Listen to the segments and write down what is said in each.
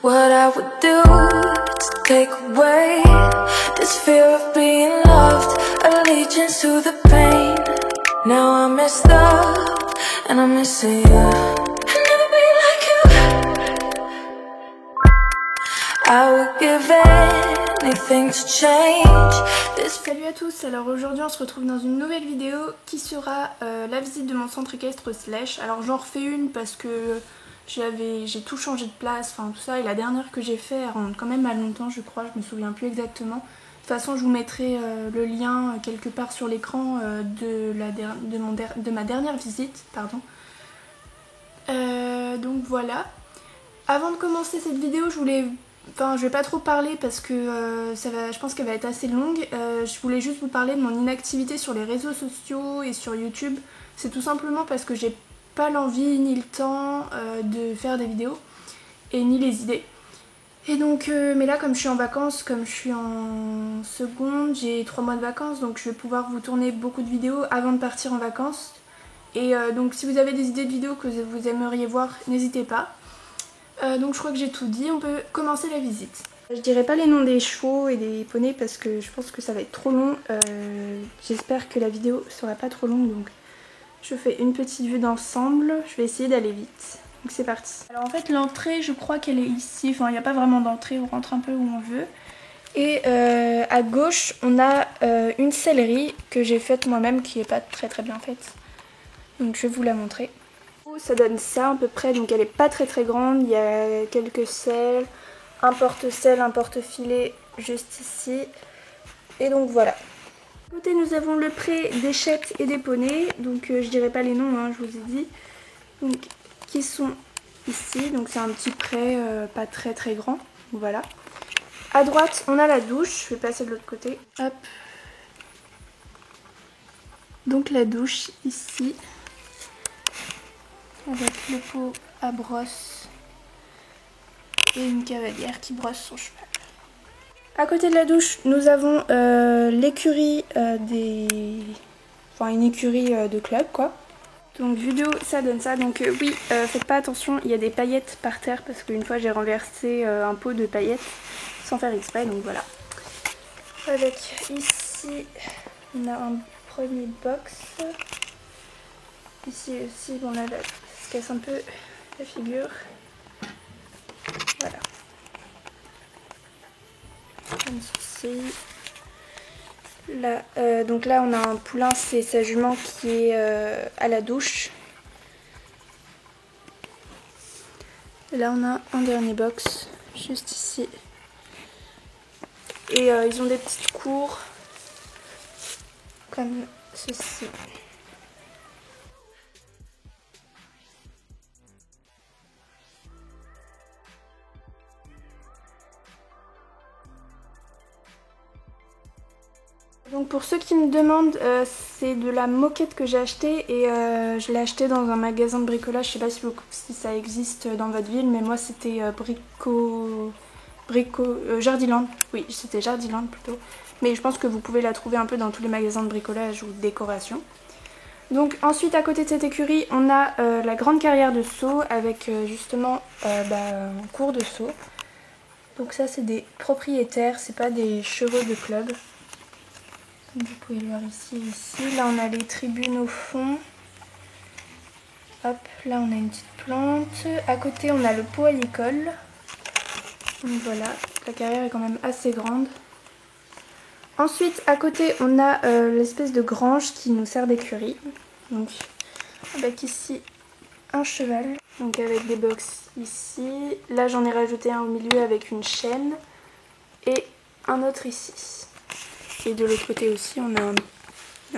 what I would do to take away this fear of being loved, allegiance to the pain. Now I'm messed up and I'm missing you. I'll never be like you. I would give anything to change this. Salut à tous, alors aujourd'hui on se retrouve dans une nouvelle vidéo qui sera la visite de mon centre équestre Slash. Alors j'en refais une parce que j'ai tout changé de place, enfin tout ça, et la dernière que j'ai fait elle remonte quand même à longtemps je crois, je me souviens plus exactement. De toute façon je vous mettrai le lien quelque part sur l'écran de ma dernière visite, pardon. Donc voilà. Avant de commencer cette vidéo je vais pas trop parler parce que je pense qu'elle va être assez longue. Je voulais juste vous parler de mon inactivité sur les réseaux sociaux et sur YouTube. C'est tout simplement parce que j'ai pas l'envie ni le temps de faire des vidéos et ni les idées. Et donc, mais là comme je suis en vacances, comme je suis en seconde, j'ai 3 mois de vacances, donc je vais pouvoir vous tourner beaucoup de vidéos avant de partir en vacances. Et donc si vous avez des idées de vidéos que vous aimeriez voir, n'hésitez pas. Donc je crois que j'ai tout dit, on peut commencer la visite. Je dirai pas les noms des chevaux et des poneys parce que je pense que ça va être trop long. J'espère que la vidéo sera pas trop longue, donc je fais une petite vue d'ensemble. Je vais essayer d'aller vite. Donc c'est parti. Alors en fait l'entrée je crois qu'elle est ici, enfin il n'y a pas vraiment d'entrée, on rentre un peu où on veut. Et à gauche on a une sellerie que j'ai faite moi-même qui est pas très bien faite. Donc je vais vous la montrer. Ça donne ça à peu près, donc elle est pas très grande, il y a quelques selles, un porte-selle, un porte-filet juste ici, et donc voilà. À côté nous avons le pré des chettes et des poneys, donc je dirai pas les noms, hein, je vous ai dit, donc, qui sont ici, donc c'est un petit pré pas très grand, voilà. À droite on a la douche, je vais passer de l'autre côté, hop. Donc la douche ici. Avec le pot à brosse et une cavalière qui brosse son cheval. À côté de la douche, nous avons l'écurie une écurie de club quoi. Donc vidéo, ça donne ça. Donc oui, faites pas attention, il y a des paillettes par terre parce qu'une fois j'ai renversé un pot de paillettes sans faire exprès, donc voilà. Avec ici, on a un premier box. Ici aussi, bon là, se casse un peu la figure. Voilà. Comme ceci. Là, donc là, on a un poulain, c'est sa jument qui est à la douche. Et là, on a un dernier box, juste ici. Et ils ont des petites cours, comme ceci. Donc pour ceux qui me demandent, c'est de la moquette que j'ai achetée et je l'ai achetée dans un magasin de bricolage. Je sais pas si ça existe dans votre ville, mais moi c'était Jardiland. Oui, c'était Jardiland plutôt. Mais je pense que vous pouvez la trouver un peu dans tous les magasins de bricolage ou de décoration. Donc ensuite à côté de cette écurie, on a la grande carrière de saut avec justement un cours de saut. Donc ça c'est des propriétaires, c'est pas des chevaux de club. Comme vous pouvez le voir ici. Là on a les tribunes au fond. Hop, là on a une petite plante. À côté on a le pot à l'école. Donc voilà, la carrière est quand même assez grande. Ensuite à côté on a l'espèce de grange qui nous sert d'écurie. Donc avec ici un cheval. Donc avec des box ici. Là j'en ai rajouté un au milieu avec une chaîne. Et un autre ici. Et de l'autre côté aussi, on a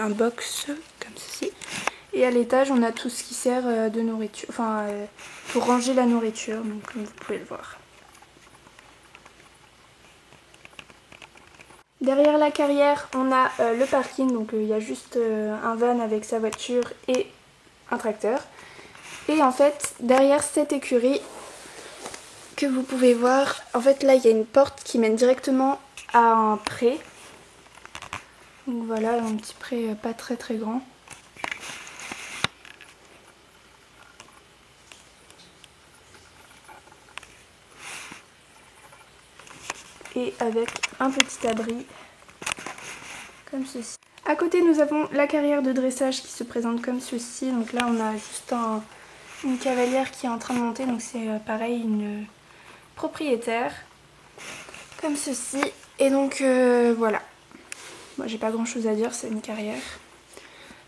un box comme ceci. Et à l'étage, on a tout ce qui sert de nourriture, pour ranger la nourriture, donc comme vous pouvez le voir. Derrière la carrière, on a le parking, donc il y a juste un van avec sa voiture et un tracteur. Et en fait, derrière cette écurie que vous pouvez voir, en fait là, il y a une porte qui mène directement à un pré. Donc voilà, un petit pré pas très grand. et avec un petit abri comme ceci. À côté nous avons la carrière de dressage qui se présente comme ceci. Donc là on a juste une cavalière qui est en train de monter, donc c'est pareil une propriétaire comme ceci. Et donc voilà, moi j'ai pas grand chose à dire, c'est une carrière.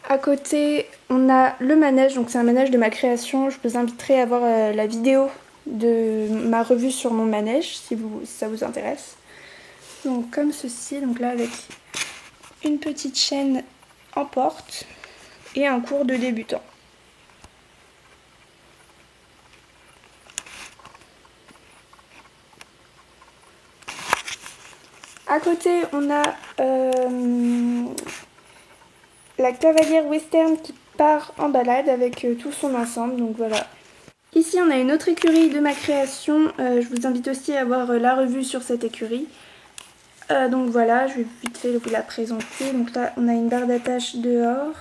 À côté on a le manège, donc c'est un manège de ma création. Je vous inviterai à voir la vidéo de ma revue sur mon manège si ça vous intéresse. Donc comme ceci, donc là avec une petite chaîne en porte et un cours de débutant. À côté on a la cavalière western qui part en balade avec tout son ensemble, donc voilà. Ici on a une autre écurie de ma création, je vous invite aussi à voir la revue sur cette écurie. Donc voilà, je vais vite fait vous la présenter. Donc là on a une barre d'attache dehors,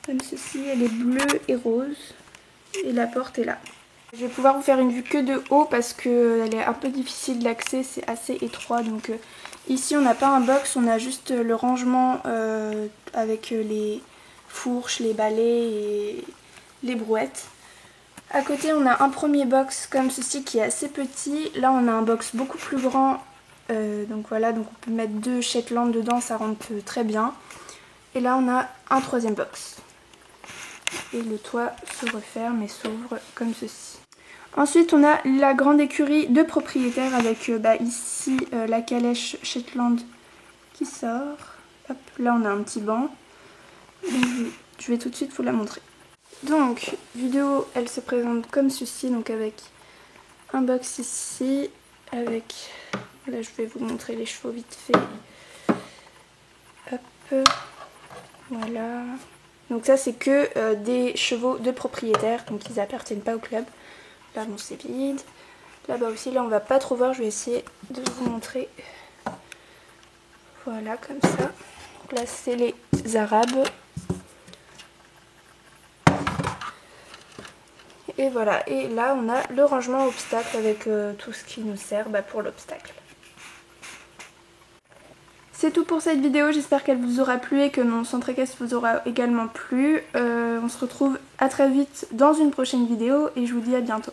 comme ceci, elle est bleue et rose, et la porte est là. Je vais pouvoir vous faire une vue que de haut parce qu'elle est un peu difficile d'accès, c'est assez étroit. Donc ici on n'a pas un box, on a juste le rangement avec les fourches, les balais et les brouettes. À côté on a un premier box comme ceci qui est assez petit. Là on a un box beaucoup plus grand, donc voilà, donc on peut mettre 2 Shetland dedans, ça rentre très bien. Et là on a un troisième box. Et le toit se referme et s'ouvre comme ceci. Ensuite on a la grande écurie de propriétaires avec ici la calèche Shetland qui sort. Hop, là on a un petit banc. Donc, je vais tout de suite vous la montrer. Donc vidéo elle se présente comme ceci, donc avec un box ici, avec, là je vais vous montrer les chevaux vite fait. Hop, voilà. Donc ça c'est que des chevaux de propriétaires, donc ils appartiennent pas au club. Là bon c'est vide. Là-bas aussi, là on va pas trop voir, je vais essayer de vous montrer. Voilà comme ça. Donc là c'est les arabes. Et voilà, et là on a le rangement obstacle avec tout ce qui nous sert pour l'obstacle. C'est tout pour cette vidéo, j'espère qu'elle vous aura plu et que mon centre-équestre vous aura également plu. On se retrouve à très vite dans une prochaine vidéo et je vous dis à bientôt.